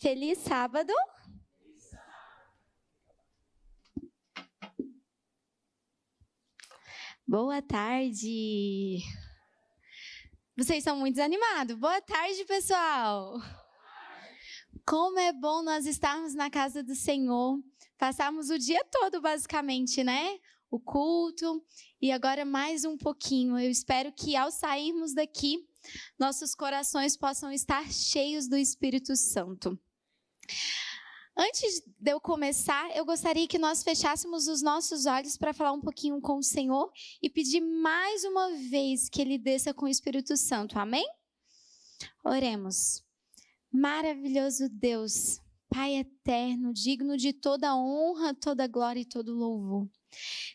Feliz sábado. Boa tarde. Vocês estão muito desanimados. Boa tarde, pessoal. Como é bom nós estarmos na casa do Senhor. Passamos o dia todo, basicamente, né? O culto e agora mais um pouquinho. Eu espero que ao sairmos daqui, nossos corações possam estar cheios do Espírito Santo. Antes de eu começar, eu gostaria que nós fechássemos os nossos olhos para falar um pouquinho com o Senhor e pedir mais uma vez que Ele desça com o Espírito Santo. Amém? Oremos. Maravilhoso Deus, Pai eterno, digno de toda honra, toda glória e todo louvor.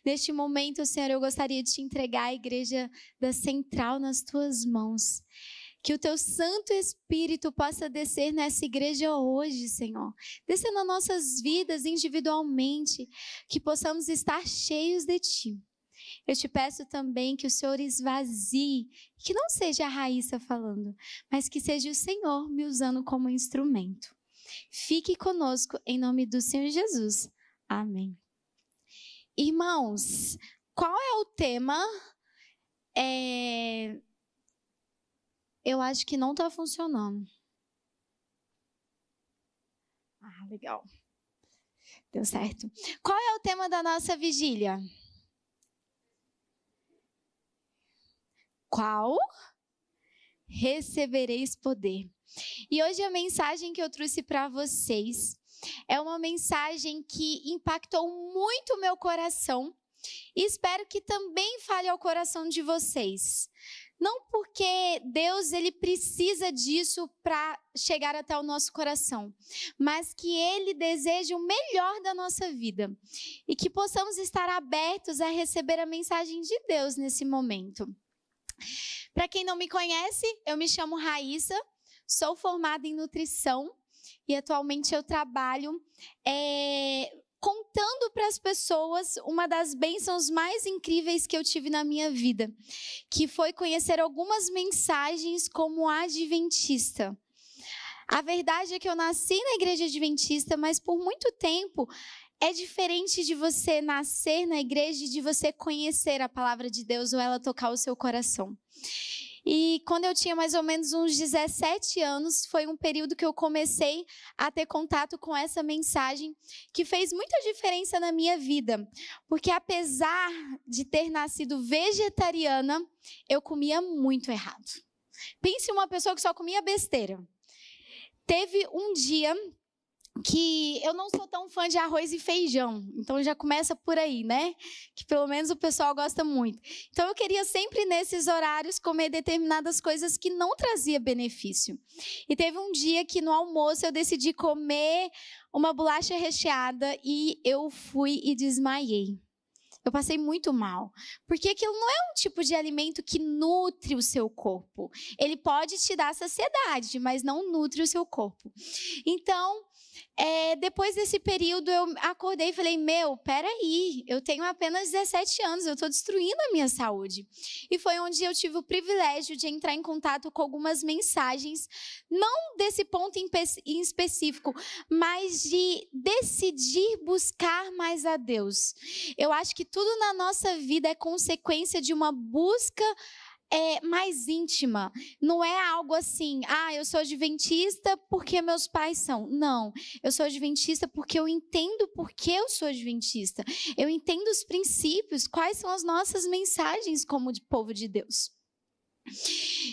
Neste momento, Senhor, eu gostaria de te entregar a igreja da Central nas tuas mãos. Que o teu Santo Espírito possa descer nessa igreja hoje, Senhor. Descer nas nossas vidas individualmente, que possamos estar cheios de ti. Eu te peço também que o Senhor esvazie, que não seja a Raíssa falando, mas que seja o Senhor me usando como instrumento. Fique conosco em nome do Senhor Jesus. Amém. Irmãos, qual é o tema? Eu acho que não está funcionando. Ah, legal. Deu certo. Qual é o tema da nossa vigília? Qual? Recebereis poder. E hoje a mensagem que eu trouxe para vocês é uma mensagem que impactou muito o meu coração e espero que também fale ao coração de vocês. Não porque Deus ele precisa disso para chegar até o nosso coração, mas que Ele deseja o melhor da nossa vida e que possamos estar abertos a receber a mensagem de Deus nesse momento. Para quem não me conhece, eu me chamo Raíssa, sou formada em nutrição e atualmente eu trabalho contando para as pessoas uma das bênçãos mais incríveis que eu tive na minha vida, que foi conhecer algumas mensagens como adventista. A verdade é que eu nasci na igreja adventista, mas por muito tempo é diferente de você nascer na igreja e de você conhecer a palavra de Deus ou ela tocar o seu coração. E quando eu tinha mais ou menos uns 17 anos, foi um período que eu comecei a ter contato com essa mensagem, que fez muita diferença na minha vida. Porque apesar de ter nascido vegetariana, eu comia muito errado. Pense em uma pessoa que só comia besteira. Teve um dia que eu não sou tão fã de arroz e feijão, então já começa por aí, né? Que pelo menos o pessoal gosta muito. Então eu queria sempre nesses horários comer determinadas coisas que não trazia benefício. E teve um dia que no almoço eu decidi comer uma bolacha recheada e eu fui e desmaiei. Eu passei muito mal, porque aquilo não é um tipo de alimento que nutre o seu corpo. Ele pode te dar saciedade, mas não nutre o seu corpo. Então, depois desse período, eu acordei e falei, peraí, eu tenho apenas 17 anos, eu estou destruindo a minha saúde. E foi onde eu tive o privilégio de entrar em contato com algumas mensagens, não desse ponto em específico, mas de decidir buscar mais a Deus. Eu acho que tudo na nossa vida é consequência de uma busca mais íntima. Não é algo assim, eu sou adventista porque meus pais são. Não, eu sou adventista porque eu entendo por que eu sou adventista. Eu entendo os princípios, quais são as nossas mensagens como de povo de Deus.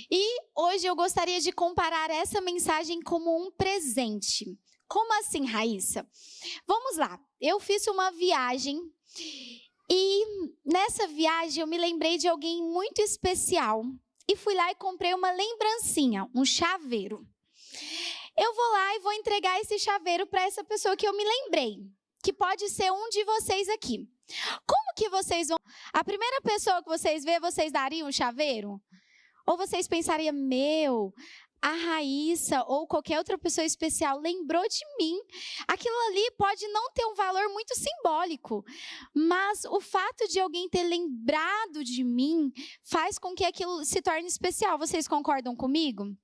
E hoje eu gostaria de comparar essa mensagem como um presente. Como assim, Raíssa? Vamos lá, eu fiz uma viagem e nessa viagem eu me lembrei de alguém muito especial e fui lá e comprei uma lembrancinha, um chaveiro. Eu vou lá e vou entregar esse chaveiro para essa pessoa que eu me lembrei, que pode ser um de vocês aqui. Como que vocês vão... A primeira pessoa que vocês vê, vocês dariam um chaveiro? Ou vocês pensariam, a Raíssa ou qualquer outra pessoa especial lembrou de mim. Aquilo ali pode não ter um valor muito simbólico, mas o fato de alguém ter lembrado de mim faz com que aquilo se torne especial. Vocês concordam comigo?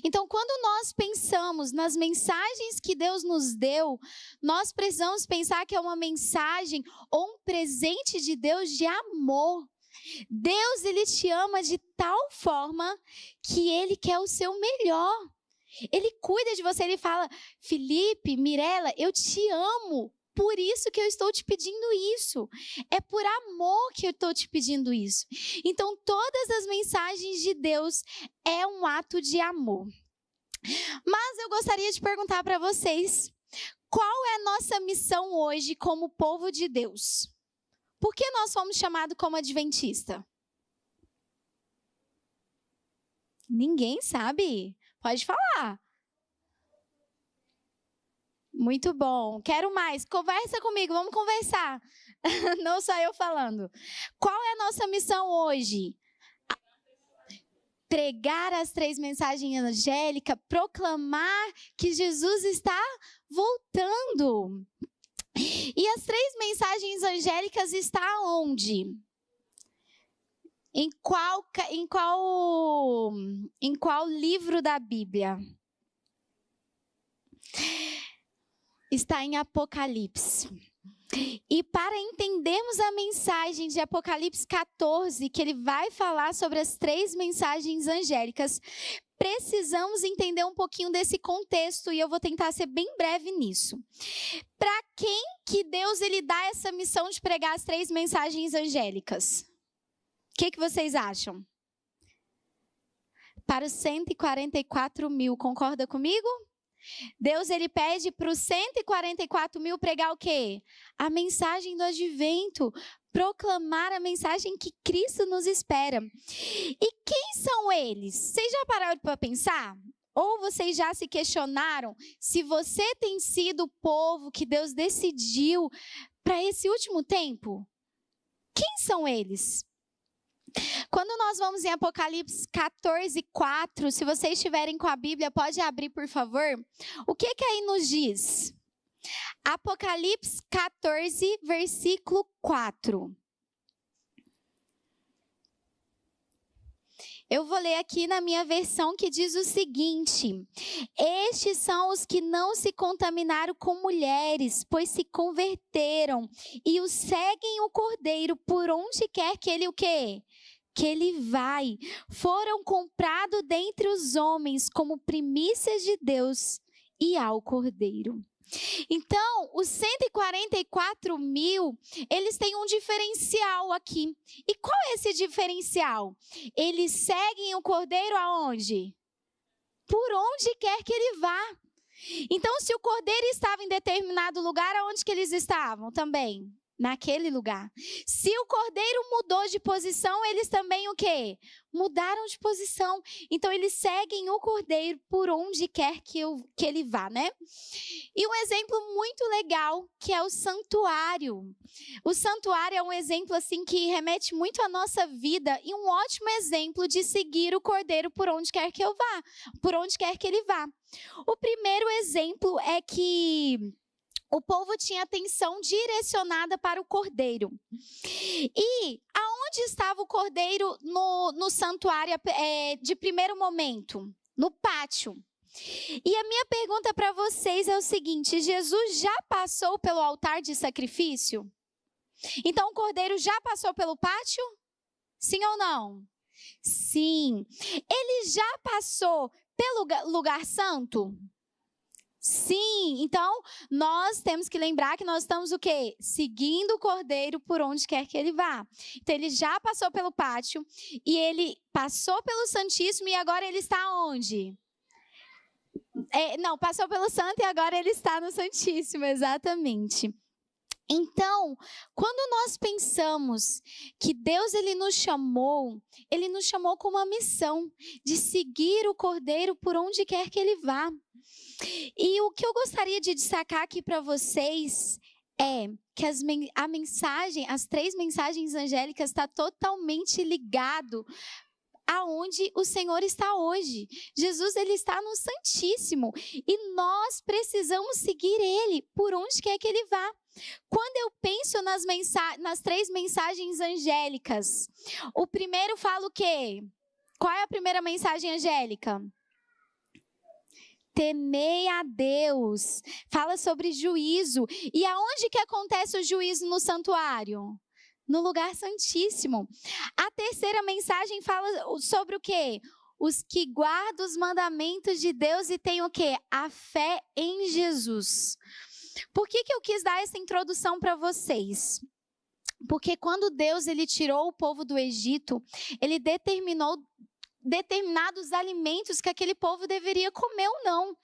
Então, quando nós pensamos nas mensagens que Deus nos deu, nós precisamos pensar que é uma mensagem ou um presente de Deus de amor. Deus, Ele te ama de tal forma que Ele quer o seu melhor. Ele cuida de você, Ele fala, Felipe, Mirela, eu te amo. Por isso que eu estou te pedindo isso. É por amor que eu estou te pedindo isso. Então, todas as mensagens de Deus é um ato de amor. Mas eu gostaria de perguntar para vocês, qual é a nossa missão hoje como povo de Deus? Por que nós fomos chamados como adventista? Ninguém sabe? Pode falar. Muito bom. Quero mais. Conversa comigo, vamos conversar. Não só eu falando. Qual é a nossa missão hoje? Pregar as 3 mensagens angélicas, proclamar que Jesus está voltando. E as 3 mensagens angélicas estão onde? Em qual livro da Bíblia? Está em Apocalipse. E para entendermos a mensagem de Apocalipse 14, que ele vai falar sobre as 3 mensagens angélicas, precisamos entender um pouquinho desse contexto e eu vou tentar ser bem breve nisso. Para quem que Deus ele dá essa missão de pregar as 3 mensagens angélicas? O que vocês acham? Para os 144 mil, concorda comigo? Deus, ele pede para os 144 mil pregar o quê? A mensagem do advento, proclamar a mensagem que Cristo nos espera. E quem são eles? Vocês já pararam para pensar? Ou vocês já se questionaram se você tem sido o povo que Deus decidiu para esse último tempo? Quem são eles? Quando nós vamos em Apocalipse 14, 4, se vocês estiverem com a Bíblia, pode abrir, por favor. O que aí nos diz? Apocalipse 14, versículo 4. Eu vou ler aqui na minha versão que diz o seguinte: estes são os que não se contaminaram com mulheres, pois se converteram e o seguem o Cordeiro por onde quer que ele o quê? Que ele vai. Foram comprados dentre os homens como primícias de Deus e ao Cordeiro. Então, os 144 mil, eles têm um diferencial aqui. E qual é esse diferencial? Eles seguem o Cordeiro aonde? Por onde quer que ele vá. Então, se o Cordeiro estava em determinado lugar, aonde que eles estavam também? Naquele lugar. Se o Cordeiro mudou de posição, eles também o quê? Mudaram de posição. Então, eles seguem o Cordeiro por onde quer que ele vá, né? E um exemplo muito legal, que é o santuário. O santuário é um exemplo, assim, que remete muito à nossa vida e um ótimo exemplo de seguir o Cordeiro por onde quer que eu vá, por onde quer que ele vá. O primeiro exemplo é que o povo tinha atenção direcionada para o Cordeiro. E aonde estava o Cordeiro no santuário de primeiro momento? No pátio. E a minha pergunta para vocês é o seguinte: Jesus já passou pelo altar de sacrifício? Então o Cordeiro já passou pelo pátio? Sim ou não? Sim. Ele já passou pelo lugar santo? Sim, então nós temos que lembrar que nós estamos o quê? Seguindo o Cordeiro por onde quer que ele vá. Então ele já passou pelo pátio e ele passou pelo Santíssimo e agora ele está onde? Não, passou pelo Santo e agora ele está no Santíssimo, exatamente. Então, quando nós pensamos que Deus ele nos chamou com uma missão de seguir o Cordeiro por onde quer que ele vá. E o que eu gostaria de destacar aqui para vocês é que as 3 mensagens angélicas está totalmente ligado aonde o Senhor está hoje. Jesus ele está no Santíssimo e nós precisamos seguir ele por onde quer que ele vá. Quando eu penso nas 3 mensagens angélicas, o primeiro fala o quê? Qual é a primeira mensagem angélica? temei a Deus. Fala sobre juízo. E aonde que acontece o juízo no santuário? No lugar santíssimo. A terceira mensagem fala sobre o quê? Os que guardam os mandamentos de Deus e têm o quê? A fé em Jesus. Por que eu quis dar essa introdução para vocês? Porque quando Deus ele tirou o povo do Egito, ele determinou determinados alimentos que aquele povo deveria comer ou não.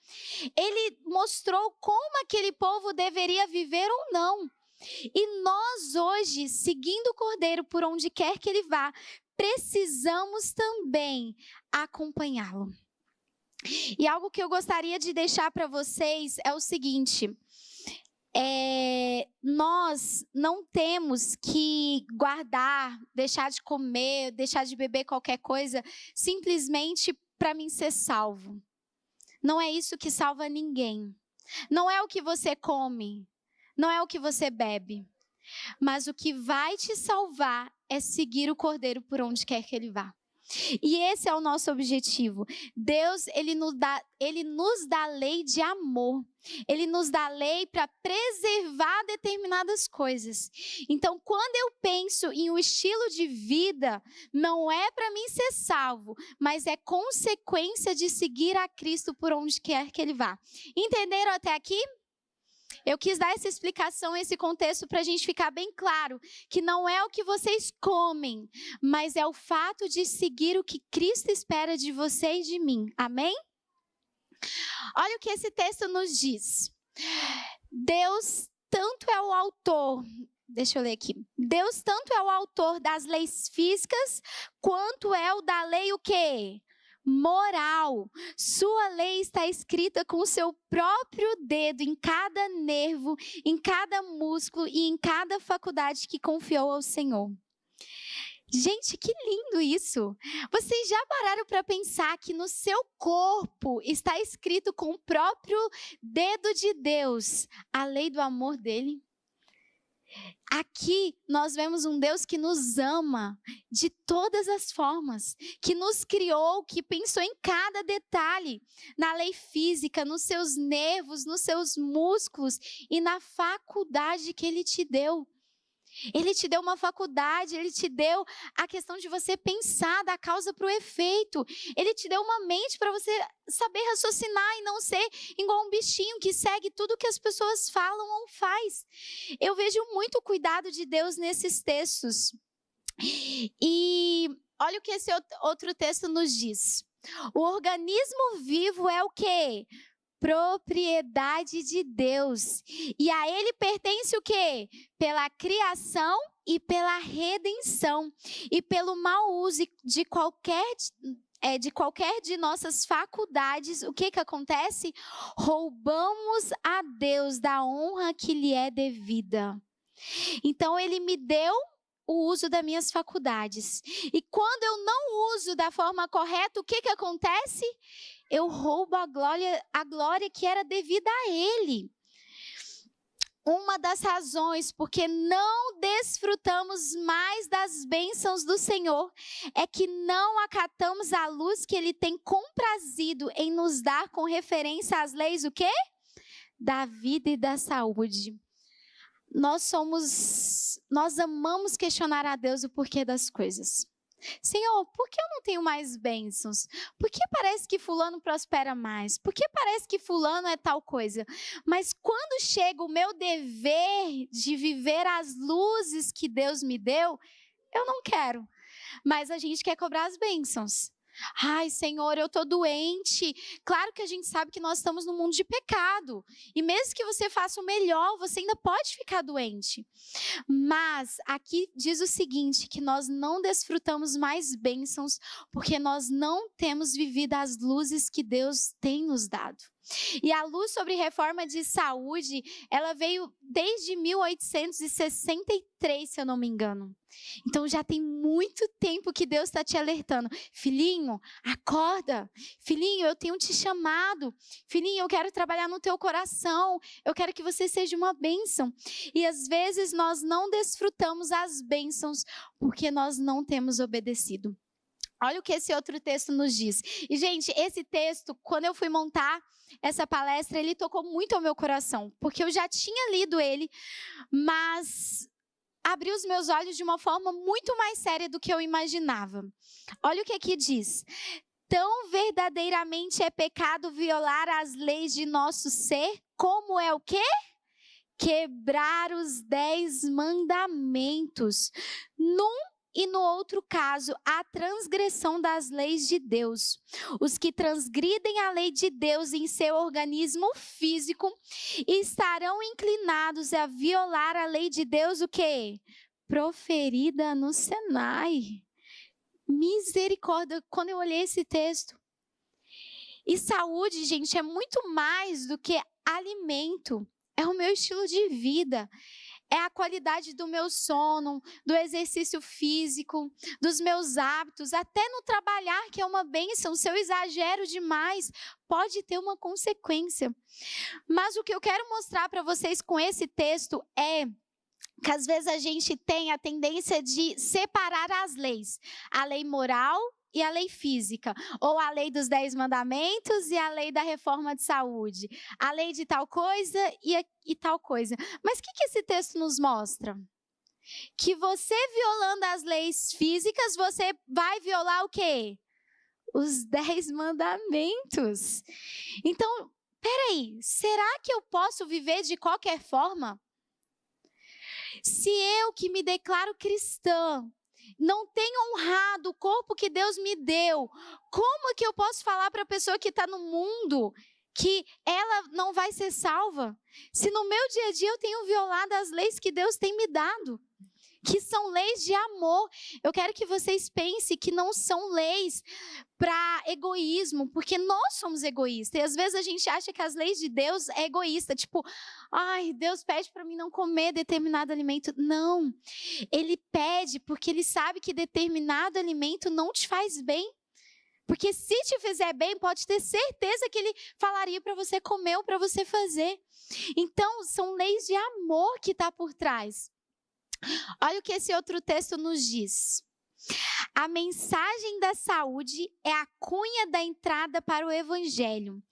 Ele mostrou como aquele povo deveria viver ou não. E nós hoje, seguindo o Cordeiro por onde quer que ele vá, precisamos também acompanhá-lo. E algo que eu gostaria de deixar para vocês é o seguinte: nós não temos que guardar, deixar de comer, deixar de beber qualquer coisa, simplesmente para mim ser salvo. Não é isso que salva ninguém. Não é o que você come, não é o que você bebe. Mas o que vai te salvar é seguir o Cordeiro por onde quer que ele vá. E esse é o nosso objetivo. Deus, ele nos dá lei de amor. Ele nos dá lei para preservar determinadas coisas. Então, quando eu penso em um estilo de vida, não é para mim ser salvo, mas é consequência de seguir a Cristo por onde quer que ele vá. Entenderam até aqui? Eu quis dar essa explicação, esse contexto para a gente ficar bem claro que não é o que vocês comem, mas é o fato de seguir o que Cristo espera de você e de mim. Amém? Olha o que esse texto nos diz. Deus tanto é o autor, deixa eu ler aqui. Deus tanto é o autor das leis físicas, quanto é o da lei o quê? Moral. Sua lei está escrita com o seu próprio dedo em cada nervo, em cada músculo e em cada faculdade que confiou ao Senhor. Gente, que lindo isso! Vocês já pararam para pensar que no seu corpo está escrito com o próprio dedo de Deus a lei do amor dele? Aqui nós vemos um Deus que nos ama de todas as formas, que nos criou, que pensou em cada detalhe, na lei física, nos seus nervos, nos seus músculos e na faculdade que Ele te deu. Ele te deu uma faculdade, Ele te deu a questão de você pensar da causa para o efeito. Ele te deu uma mente para você saber raciocinar e não ser igual um bichinho que segue tudo que as pessoas falam ou faz. Eu vejo muito cuidado de Deus nesses textos. E olha o que esse outro texto nos diz. O organismo vivo é o quê? Propriedade de Deus. E a ele pertence o quê? Pela criação e pela redenção. E pelo mau uso de qualquer de nossas faculdades, o que acontece? Roubamos a Deus da honra que lhe é devida. Então, Ele me deu o uso das minhas faculdades. E quando eu não uso da forma correta, o que acontece? Eu roubo a glória que era devida a Ele. Uma das razões porque não desfrutamos mais das bênçãos do Senhor é que não acatamos a luz que Ele tem comprazido em nos dar com referência às leis, o quê? Da vida e da saúde. Nós amamos questionar a Deus o porquê das coisas. Senhor, por que eu não tenho mais bênçãos? Por que parece que fulano prospera mais? Por que parece que fulano é tal coisa? Mas quando chega o meu dever de viver as luzes que Deus me deu, eu não quero. Mas a gente quer cobrar as bênçãos. Ai, Senhor, eu estou doente. Claro que a gente sabe que nós estamos num mundo de pecado. E mesmo que você faça o melhor, você ainda pode ficar doente. Mas aqui diz o seguinte, que nós não desfrutamos mais bênçãos porque nós não temos vivido as luzes que Deus tem nos dado. E a luz sobre reforma de saúde, ela veio desde 1863, se eu não me engano. Então já tem muito tempo que Deus está te alertando. Filhinho, acorda. Filhinho, eu tenho te chamado. Filhinho, eu quero trabalhar no teu coração. Eu quero que você seja uma bênção. E às vezes nós não desfrutamos as bênçãos porque nós não temos obedecido. Olha o que esse outro texto nos diz. E, gente, esse texto, quando eu fui montar essa palestra, ele tocou muito ao meu coração, porque eu já tinha lido ele, mas abriu os meus olhos de uma forma muito mais séria do que eu imaginava. Olha o que aqui diz. Tão verdadeiramente é pecado violar as leis de nosso ser, como é o quê? Quebrar os 10 mandamentos. Num e no outro caso, a transgressão das leis de Deus. Os que transgridem a lei de Deus em seu organismo físico estarão inclinados a violar a lei de Deus, o quê? Proferida no Sinai. Misericórdia, quando eu olhei esse texto. E saúde, gente, é muito mais do que alimento. É o meu estilo de vida. É a qualidade do meu sono, do exercício físico, dos meus hábitos, até no trabalhar, que é uma bênção. Se eu exagero demais, pode ter uma consequência. Mas o que eu quero mostrar para vocês com esse texto é que às vezes a gente tem a tendência de separar as leis. A lei moral e a lei física, ou a lei dos 10 mandamentos e a lei da reforma de saúde, a lei de tal coisa e tal coisa. Mas o que esse texto nos mostra? Que você violando as leis físicas, você vai violar o quê? Os 10 mandamentos. Então, peraí, será que eu posso viver de qualquer forma? Se eu que me declaro cristã, não tenho honrado o corpo que Deus me deu, como que eu posso falar para a pessoa que está no mundo que ela não vai ser salva? Se no meu dia a dia eu tenho violado as leis que Deus tem me dado, que são leis de amor. Eu quero que vocês pensem que não são leis para egoísmo, porque nós somos egoístas. E às vezes a gente acha que as leis de Deus é egoísta, tipo, ai, Deus pede para mim não comer determinado alimento. Não, Ele pede porque Ele sabe que determinado alimento não te faz bem. Porque se te fizer bem, pode ter certeza que Ele falaria para você comer ou para você fazer. Então, são leis de amor que está por trás. Olha o que esse outro texto nos diz. A mensagem da saúde é a cunha da entrada para o evangelho.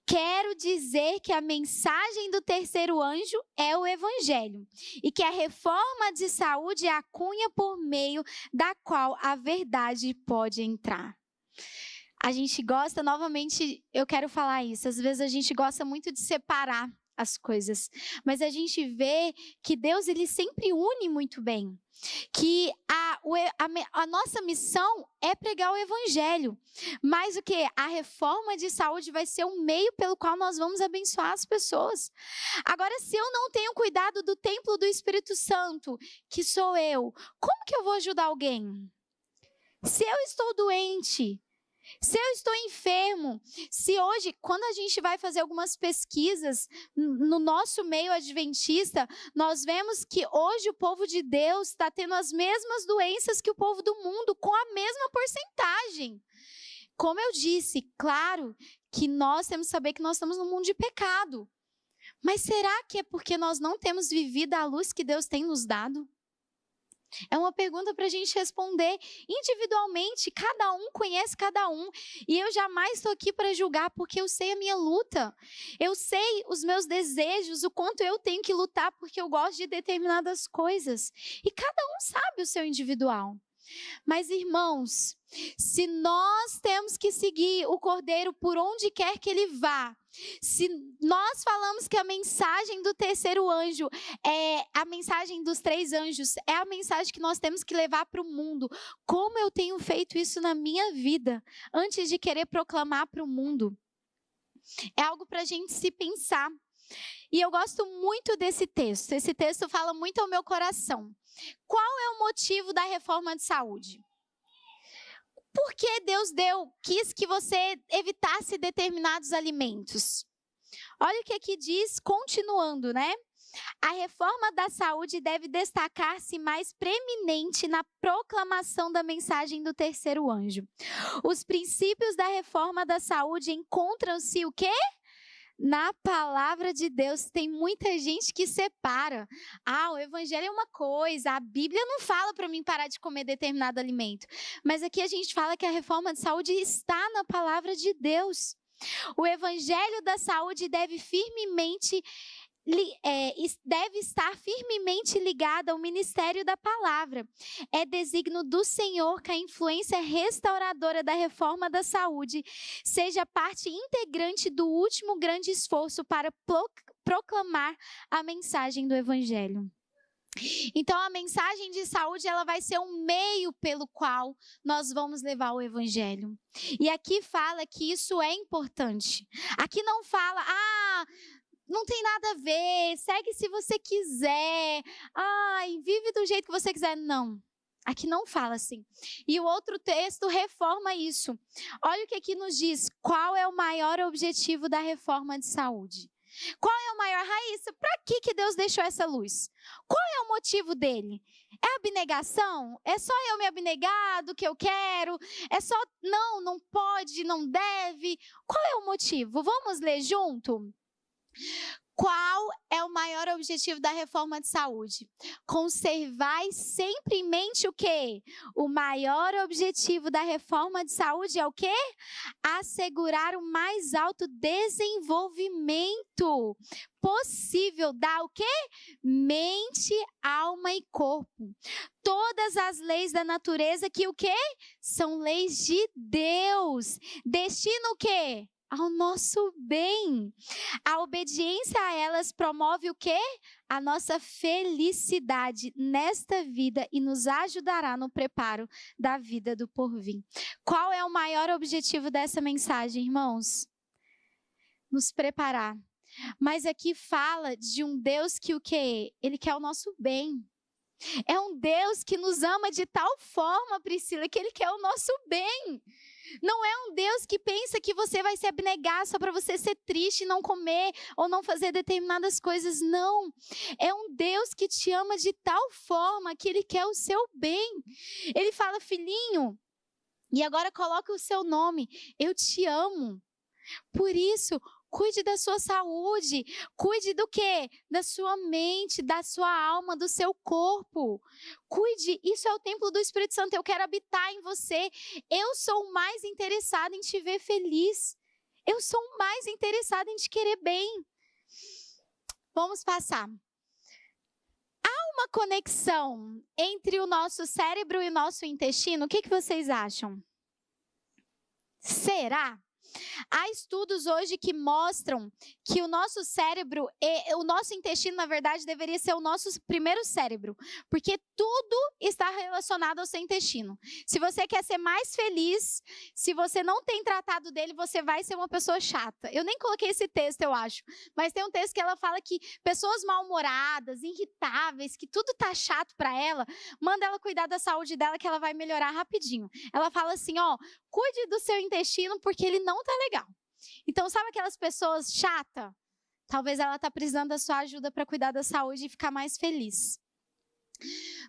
Quero dizer que a mensagem do terceiro anjo é o evangelho e que a reforma de saúde é a cunha por meio da qual a verdade pode entrar. A gente gosta, novamente, eu quero falar isso, às vezes a gente gosta muito de separar as coisas, mas a gente vê que Deus, Ele sempre une muito bem, que a nossa missão é pregar o evangelho, mas o que? A reforma de saúde vai ser um meio pelo qual nós vamos abençoar as pessoas. Agora, se eu não tenho cuidado do templo do Espírito Santo, que sou eu, como que eu vou ajudar alguém? Se eu estou doente, se eu estou enfermo, se hoje, quando a gente vai fazer algumas pesquisas no nosso meio adventista, nós vemos que hoje o povo de Deus está tendo as mesmas doenças que o povo do mundo, com a mesma porcentagem. Como eu disse, claro que nós temos que saber que nós estamos num mundo de pecado. Mas será que é porque nós não temos vivido a luz que Deus tem nos dado? É uma pergunta para a gente responder individualmente. Cada um conhece cada um. E eu jamais estou aqui para julgar, porque eu sei a minha luta. Eu sei os meus desejos, o quanto eu tenho que lutar, porque eu gosto de determinadas coisas. E cada um sabe o seu individual. Mas, irmãos, se nós temos que seguir o Cordeiro por onde quer que ele vá, se nós falamos que a mensagem do terceiro anjo é a mensagem dos 3 anjos, é a mensagem que nós temos que levar para o mundo, como eu tenho feito isso na minha vida, antes de querer proclamar para o mundo? É algo para a gente se pensar. E eu gosto muito desse texto. Esse texto fala muito ao meu coração. Qual é o motivo da reforma de saúde? Por que Deus quis que você evitasse determinados alimentos? Olha o que aqui diz, continuando, né? A reforma da saúde deve destacar-se mais preeminente na proclamação da mensagem do terceiro anjo. Os princípios da reforma da saúde encontram-se o quê? Na palavra de Deus tem muita gente que separa. O evangelho é uma coisa, a Bíblia não fala para mim parar de comer determinado alimento. Mas aqui a gente fala que a reforma de saúde está na palavra de Deus. O evangelho da saúde deve estar firmemente ligada ao ministério da palavra. É desígnio do Senhor que a influência restauradora da reforma da saúde seja parte integrante do último grande esforço para proclamar a mensagem do Evangelho. Então, a mensagem de saúde, ela vai ser um meio pelo qual nós vamos levar o Evangelho. E aqui fala que isso é importante. Aqui não fala, não tem nada a ver, segue se você quiser, vive do jeito que você quiser. Não, aqui não fala assim. E o outro texto reforma isso. Olha o que aqui nos diz, qual é o maior objetivo da reforma de saúde? Qual é o maior, Raíssa? Para que Deus deixou essa luz? Qual é o motivo dele? É abnegação? É só eu me abnegar do que eu quero? É só, não pode, não deve? Qual é o motivo? Vamos ler junto? Qual é o maior objetivo da reforma de saúde? Conservai sempre em mente o quê? O maior objetivo da reforma de saúde é o quê? Assegurar o mais alto desenvolvimento possível da o quê? Mente, alma e corpo. Todas as leis da natureza que o quê? São leis de Deus. Destinam o quê? Ao nosso bem. A obediência a elas promove o quê? A nossa felicidade nesta vida e nos ajudará no preparo da vida do porvir. Qual é o maior objetivo dessa mensagem, irmãos? Nos preparar. Mas aqui fala de um Deus que o quê? Ele quer o nosso bem. É um Deus que nos ama de tal forma, Priscila, que Ele quer o nosso bem. Não é um Deus que pensa que você vai se abnegar só para você ser triste e não comer ou não fazer determinadas coisas. Não. É um Deus que te ama de tal forma que Ele quer o seu bem. Ele fala, filhinho, e agora coloca o seu nome. Eu te amo. Por isso, cuide da sua saúde. Cuide do quê? Da sua mente, da sua alma, do seu corpo. Cuide, isso é o templo do Espírito Santo. Eu quero habitar em você. Eu sou mais interessada em te ver feliz. Eu sou mais interessada em te querer bem. Vamos passar. Há uma conexão entre o nosso cérebro e o nosso intestino? O que vocês acham? Será? Há estudos hoje que mostram que o nosso cérebro, o nosso intestino, na verdade, deveria ser o nosso primeiro cérebro, porque tudo está relacionado ao seu intestino. Se você quer ser mais feliz, se você não tem tratado dele, você vai ser uma pessoa chata. Eu nem coloquei esse texto, eu acho, mas tem um texto que ela fala que pessoas mal-humoradas, irritáveis, que tudo tá chato para ela, manda ela cuidar da saúde dela que ela vai melhorar rapidinho. Ela fala assim, cuide do seu intestino porque ele não tá legal. Então, sabe aquelas pessoas chatas? Talvez ela tá precisando da sua ajuda para cuidar da saúde e ficar mais feliz.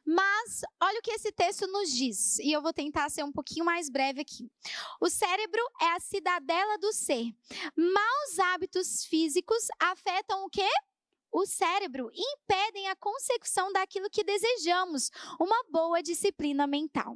Mas, olha o que esse texto nos diz, e eu vou tentar ser um pouquinho mais breve aqui. O cérebro é a cidadela do ser. Maus hábitos físicos afetam o quê? O cérebro e impedem a consecução daquilo que desejamos, uma boa disciplina mental.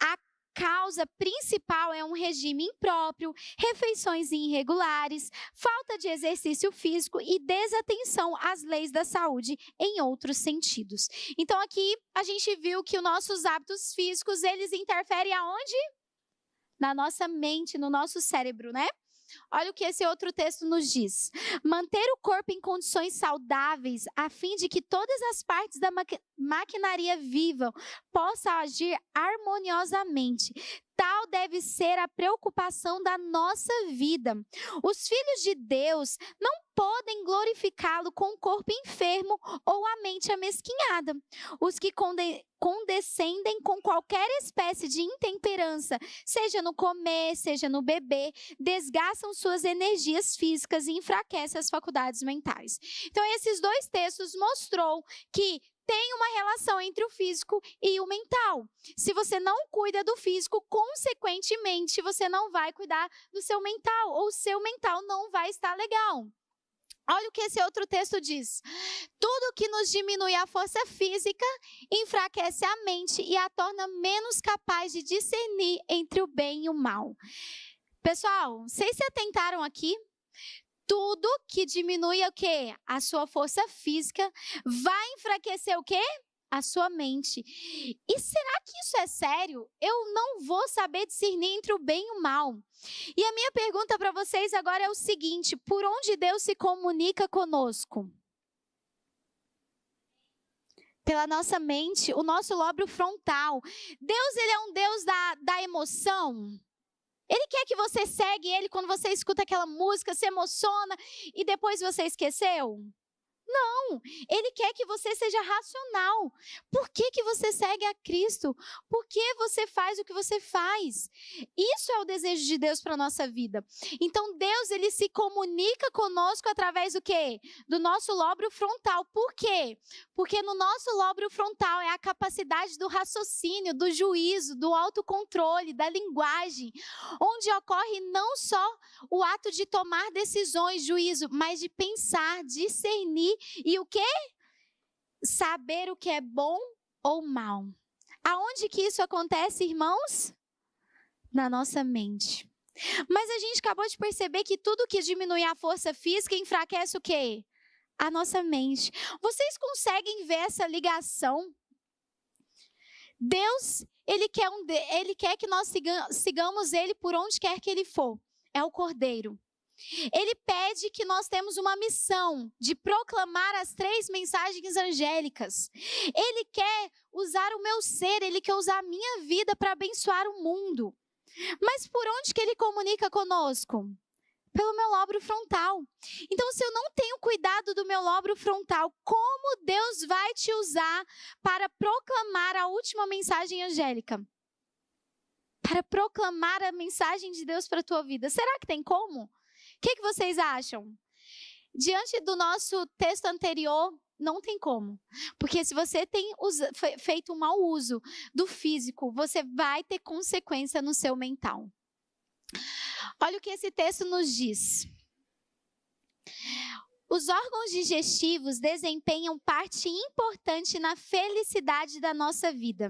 A causa principal é um regime impróprio, refeições irregulares, falta de exercício físico e desatenção às leis da saúde em outros sentidos. Então aqui a gente viu que os nossos hábitos físicos, eles interferem aonde? Na nossa mente, no nosso cérebro, né? Olha o que esse outro texto nos diz. Manter o corpo em condições saudáveis, a fim de que todas as partes da maquinaria viva possam agir harmoniosamente. Tal deve ser a preocupação da nossa vida. Os filhos de Deus não podem glorificá-lo com o corpo enfermo ou a mente amesquinhada. Os que condescendem com qualquer espécie de intemperança, seja no comer, seja no beber, desgastam suas energias físicas e enfraquecem as faculdades mentais. Então, esses dois textos mostrou que tem uma relação entre o físico e o mental. Se você não cuida do físico, consequentemente, você não vai cuidar do seu mental, ou o seu mental não vai estar legal. Olha o que esse outro texto diz. Tudo que nos diminui a força física enfraquece a mente e a torna menos capaz de discernir entre o bem e o mal. Pessoal, vocês se atentaram aqui? Tudo que diminui o quê? A sua força física vai enfraquecer o quê? A sua mente. E será que isso é sério? Eu não vou saber discernir entre o bem e o mal. E a minha pergunta para vocês agora é o seguinte: por onde Deus se comunica conosco? Pela nossa mente, o nosso lóbulo frontal. Deus, ele é um Deus da emoção. Ele quer que você segue ele quando você escuta aquela música, se emociona e depois você esqueceu? Não, ele quer que você seja racional. Por que você segue a Cristo? Por que você faz o que você faz? Isso é o desejo de Deus para a nossa vida. Então Deus, ele se comunica conosco através do quê? Do nosso lóbulo frontal. Por quê? Porque no nosso lóbulo frontal é a capacidade do raciocínio, do juízo, do autocontrole, da linguagem, onde ocorre não só o ato de tomar decisões, juízo, mas de pensar, discernir e o quê? Saber o que é bom ou mal. Aonde que isso acontece, irmãos? Na nossa mente. Mas a gente acabou de perceber que tudo que diminui a força física enfraquece o quê? A nossa mente. Vocês conseguem ver essa ligação? Deus, ele quer que nós sigamos ele por onde quer que ele for. É o Cordeiro. Ele pede que nós temos uma missão de proclamar as 3 mensagens angélicas. Ele quer usar o meu ser, ele quer usar a minha vida para abençoar o mundo. Mas por onde que ele comunica conosco? Pelo meu lóbulo frontal. Então, se eu não tenho cuidado do meu lóbulo frontal, como Deus vai te usar para proclamar a última mensagem angélica? Para proclamar a mensagem de Deus para a tua vida. Será que tem como? O que vocês acham? Diante do nosso texto anterior, não tem como. Porque se você tem feito um mau uso do físico, você vai ter consequência no seu mental. Olha o que esse texto nos diz. Os órgãos digestivos desempenham parte importante na felicidade da nossa vida.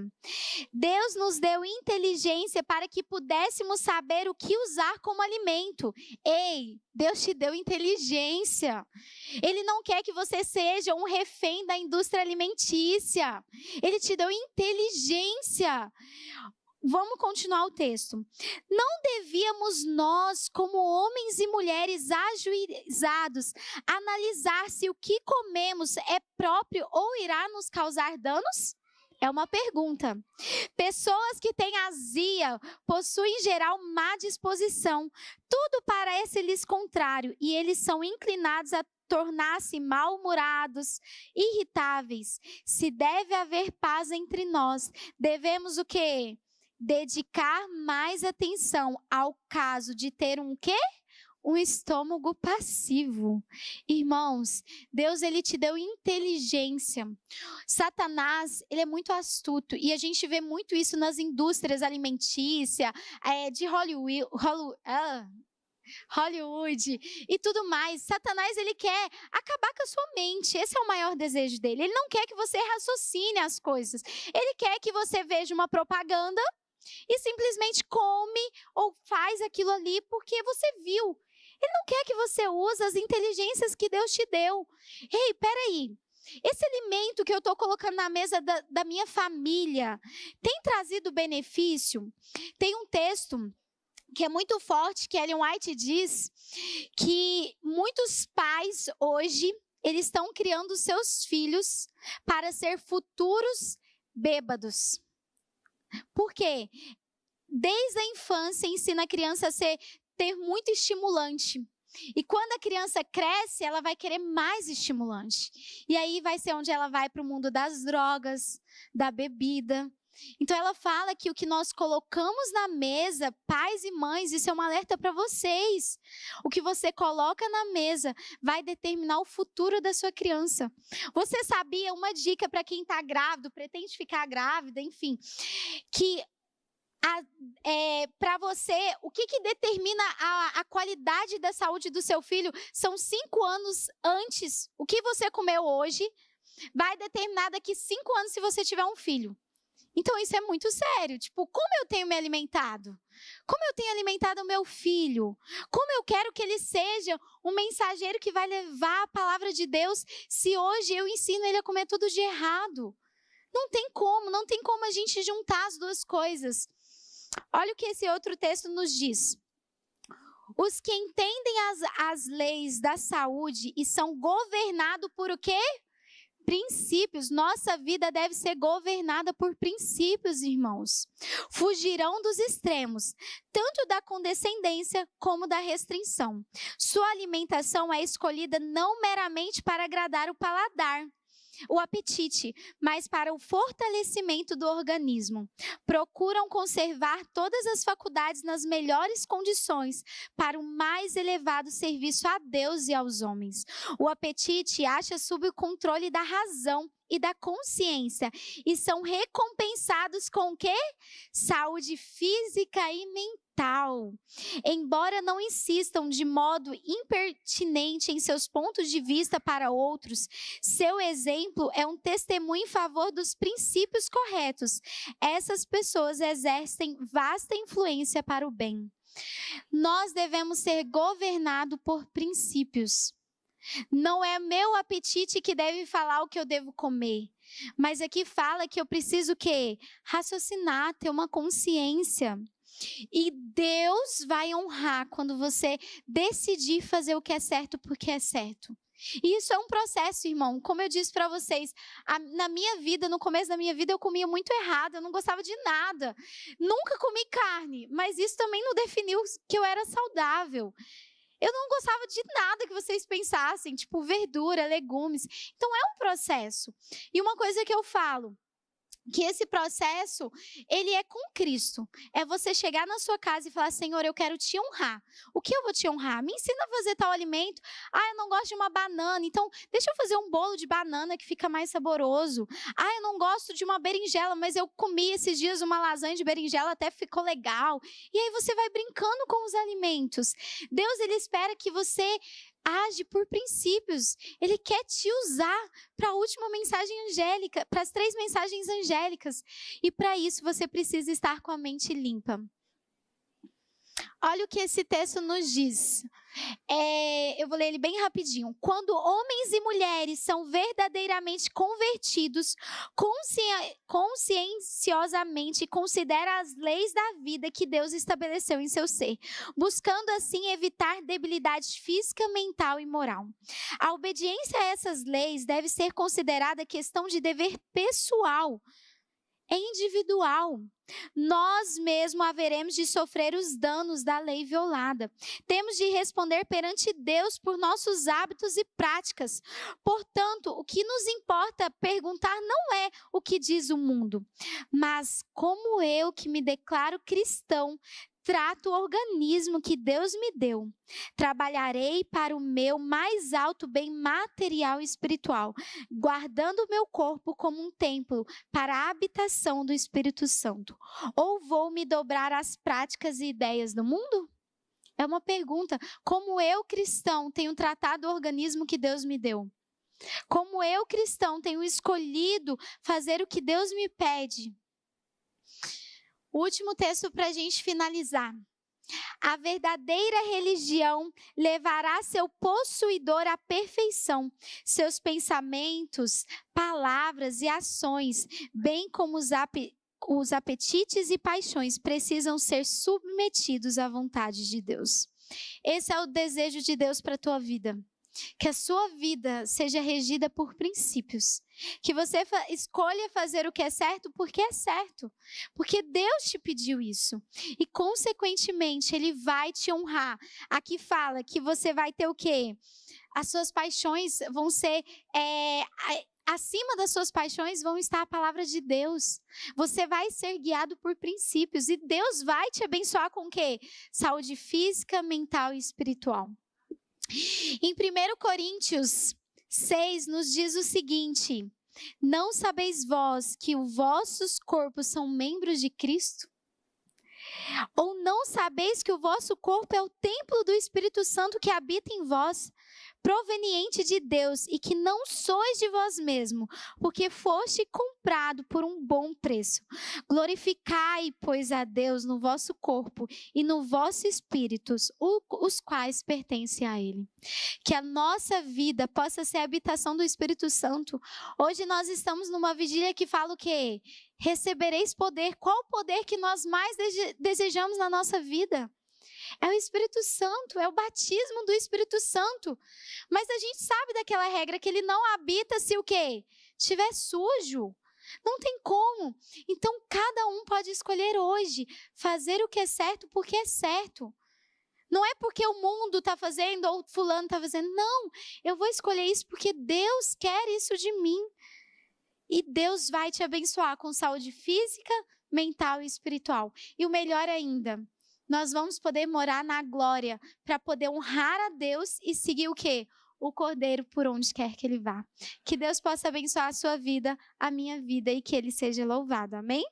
Deus nos deu inteligência para que pudéssemos saber o que usar como alimento. Ei, Deus te deu inteligência. Ele não quer que você seja um refém da indústria alimentícia. Ele te deu inteligência. Vamos continuar o texto. Não devíamos nós, como homens e mulheres ajuizados, analisar se o que comemos é próprio ou irá nos causar danos? É uma pergunta. Pessoas que têm azia possuem em geral má disposição. Tudo parece-lhes contrário e eles são inclinados a tornar-se mal-humorados, irritáveis. Se deve haver paz entre nós, devemos o quê? Dedicar mais atenção ao caso de ter um quê? Um estômago passivo. Irmãos, Deus, ele te deu inteligência. Satanás, ele é muito astuto e a gente vê muito isso nas indústrias alimentícias, de Hollywood e tudo mais. Satanás, ele quer acabar com a sua mente. Esse é o maior desejo dele. Ele não quer que você raciocine as coisas. Ele quer que você veja uma propaganda e simplesmente come ou faz aquilo ali porque você viu. Ele não quer que você use as inteligências que Deus te deu. Ei, peraí. Esse alimento que eu estou colocando na mesa da minha família tem trazido benefício? Tem um texto que é muito forte, que Ellen White diz que muitos pais hoje, eles estão criando seus filhos para ser futuros bêbados. Por quê? Desde a infância ensina a criança a ter muito estimulante. E quando a criança cresce, ela vai querer mais estimulante. E aí vai ser onde ela vai para o mundo das drogas, da bebida. Então ela fala que o que nós colocamos na mesa, pais e mães, isso é um alerta para vocês. O que você coloca na mesa vai determinar o futuro da sua criança. Você sabia, uma dica para quem está grávido, pretende ficar grávida, enfim, que para você, o que determina a qualidade da saúde do seu filho são 5 anos antes. O que você comeu hoje vai determinar daqui 5 anos se você tiver um filho. Então isso é muito sério. Tipo, como eu tenho me alimentado? Como eu tenho alimentado o meu filho? Como eu quero que ele seja um mensageiro que vai levar a palavra de Deus se hoje eu ensino ele a comer tudo de errado? Não tem como a gente juntar as duas coisas. Olha o que esse outro texto nos diz. Os que entendem as leis da saúde e são governados por o quê? Princípios. Nossa vida deve ser governada por princípios, irmãos. Fugirão dos extremos, tanto da condescendência como da restrição. Sua alimentação é escolhida não meramente para agradar o paladar, o apetite, mas para o fortalecimento do organismo. Procuram conservar todas as faculdades nas melhores condições para o mais elevado serviço a Deus e aos homens. O apetite acha sob o controle da razão e da consciência e são recompensados com o quê? Saúde física e mental. Embora não insistam de modo impertinente em seus pontos de vista para outros, seu exemplo é um testemunho em favor dos princípios corretos. Essas pessoas exercem vasta influência para o bem. Nós devemos ser governados por princípios. Não é meu apetite que deve falar o que eu devo comer. Mas aqui fala que eu preciso o quê? Raciocinar, ter uma consciência. E Deus vai honrar quando você decidir fazer o que é certo porque é certo. E isso é um processo, irmão. Como eu disse para vocês, na minha vida, no começo da minha vida, eu comia muito errado, eu não gostava de nada. Nunca comi carne, mas isso também não definiu que eu era saudável. Eu não gostava de nada que vocês pensassem, tipo verdura, legumes. Então é um processo. E uma coisa que eu falo, que esse processo, ele é com Cristo. É você chegar na sua casa e falar, Senhor, eu quero te honrar. O que eu vou te honrar? Me ensina a fazer tal alimento. Eu não gosto de uma banana, então deixa eu fazer um bolo de banana que fica mais saboroso. Eu não gosto de uma berinjela, mas eu comi esses dias uma lasanha de berinjela, até ficou legal. E aí você vai brincando com os alimentos. Deus, ele espera que você age por princípios. Ele quer te usar para a última mensagem angélica, para as 3 mensagens angélicas. E para isso você precisa estar com a mente limpa. Olha o que esse texto nos diz. Eu vou ler ele bem rapidinho. Quando homens e mulheres são verdadeiramente convertidos, conscienciosamente consideram as leis da vida que Deus estabeleceu em seu ser, buscando assim evitar debilidade física, mental e moral. A obediência a essas leis deve ser considerada questão de dever pessoal, é individual. Nós mesmos haveremos de sofrer os danos da lei violada. Temos de responder perante Deus por nossos hábitos e práticas. Portanto, o que nos importa perguntar não é o que diz o mundo, mas como eu, que me declaro cristão, trato o organismo que Deus me deu. Trabalharei para o meu mais alto bem material e espiritual, guardando o meu corpo como um templo para a habitação do Espírito Santo. Ou vou me dobrar às práticas e ideias do mundo? É uma pergunta. Como eu, cristão, tenho tratado o organismo que Deus me deu? Como eu, cristão, tenho escolhido fazer o que Deus me pede? O último texto para a gente finalizar. A verdadeira religião levará seu possuidor à perfeição. Seus pensamentos, palavras e ações, bem como os apetites e paixões, precisam ser submetidos à vontade de Deus. Esse é o desejo de Deus para a tua vida. Que a sua vida seja regida por princípios. Que você escolha fazer o que é certo porque é certo. Porque Deus te pediu isso. E, consequentemente, Ele vai te honrar. Aqui fala que você vai ter o quê? As suas paixões vão ser... acima das suas paixões vão estar a palavra de Deus. Você vai ser guiado por princípios. E Deus vai te abençoar com o quê? Saúde física, mental e espiritual. Em 1 Coríntios 6 nos diz o seguinte: não sabeis vós que os vossos corpos são membros de Cristo? Ou não sabeis que o vosso corpo é o templo do Espírito Santo que habita em vós, proveniente de Deus, e que não sois de vós mesmo, porque foste comprado por um bom preço. Glorificai, pois, a Deus no vosso corpo e no vosso espírito, os quais pertencem a Ele. Que a nossa vida possa ser a habitação do Espírito Santo. Hoje nós estamos numa vigília que fala o quê? Recebereis poder. Qual o poder que nós mais desejamos na nossa vida? É o Espírito Santo, é o batismo do Espírito Santo. Mas a gente sabe daquela regra que ele não habita se o quê? Estiver sujo. Não tem como. Então, cada um pode escolher hoje fazer o que é certo porque é certo. Não é porque o mundo está fazendo ou fulano está fazendo. Não, eu vou escolher isso porque Deus quer isso de mim. E Deus vai te abençoar com saúde física, mental e espiritual. E o melhor ainda, nós vamos poder morar na glória para poder honrar a Deus e seguir o quê? O Cordeiro por onde quer que ele vá. Que Deus possa abençoar a sua vida, a minha vida e que ele seja louvado. Amém?